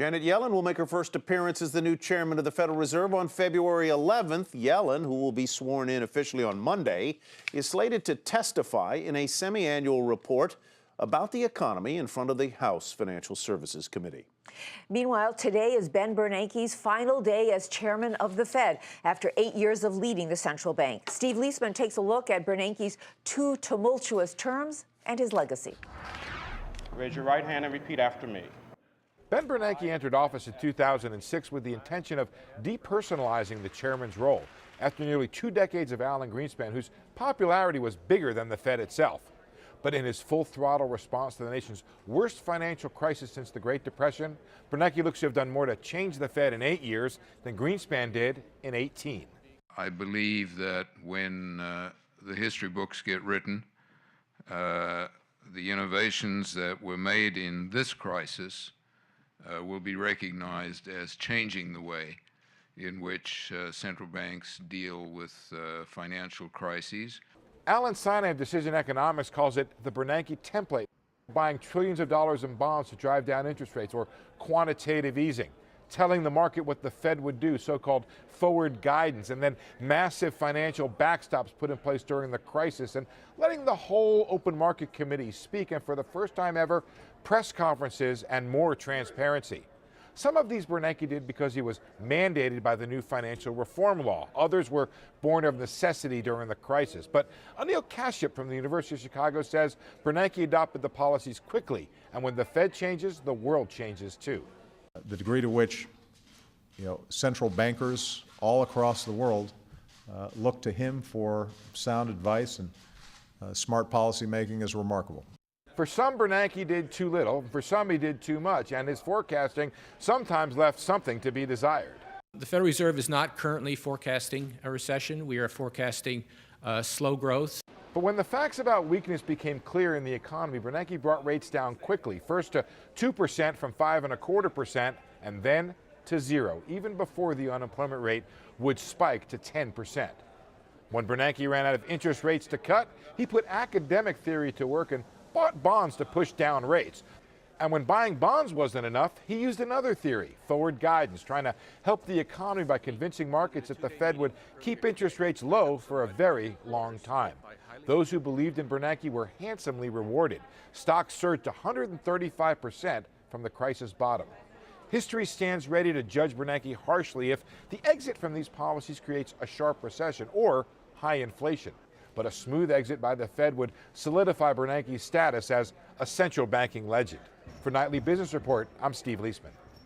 Janet Yellen will make her first appearance as the new chairman of the Federal Reserve on February 11th. Yellen, who will be sworn in officially on Monday, is slated to testify in a semi-annual report about the economy in front of the House Financial Services Committee. Meanwhile, today is Ben Bernanke's final day as chairman of the Fed after 8 years of leading the central bank. Steve Liesman takes a look at Bernanke's 2 tumultuous terms and his legacy. Raise your right hand and repeat after me. Ben Bernanke entered office in 2006 with the intention of depersonalizing the chairman's role after nearly 2 decades of Alan Greenspan, whose popularity was bigger than the Fed itself. But in his full-throttle response to the nation's worst financial crisis since the Great Depression, Bernanke looks to have done more to change the Fed in 8 years than Greenspan did in 18. I believe that when the history books get written, the innovations that were made in this crisis will be recognized as changing the way in which central banks deal with financial crises. Alan Sine of Decision Economics calls it the Bernanke template, buying trillions of dollars in bonds to drive down interest rates, or quantitative easing, telling the market what the Fed would do, so-called forward guidance, and then massive financial backstops put in place during the crisis, and letting the whole open market committee speak, and for the first time ever, press conferences and more transparency. Some of these Bernanke did because he was mandated by the new financial reform law. Others were born of necessity during the crisis. But Anil Kashyap from the University of Chicago says Bernanke adopted the policies quickly, and when the Fed changes, the world changes too. The degree to which central bankers all across the world look to him for sound advice and smart policy making is remarkable. For some, Bernanke did too little. For some, he did too much, and his forecasting sometimes left something to be desired. The Federal Reserve is not currently forecasting a recession. We are forecasting slow growth. But when the facts about weakness became clear in the economy, Bernanke brought rates down quickly, first to 2% from 5.25%, and then to 0, even before the unemployment rate would spike to 10%. When Bernanke ran out of interest rates to cut, he put academic theory to work and bought bonds to push down rates. And when buying bonds wasn't enough, he used another theory, forward guidance, trying to help the economy by convincing markets that the Fed would keep interest rates low for a very long time. Those who believed in Bernanke were handsomely rewarded. Stocks surged 135% from the crisis bottom. History stands ready to judge Bernanke harshly if the exit from these policies creates a sharp recession or high inflation. But a smooth exit by the Fed would solidify Bernanke's status as a central banking legend. For Nightly Business Report, I'm Steve Liesman.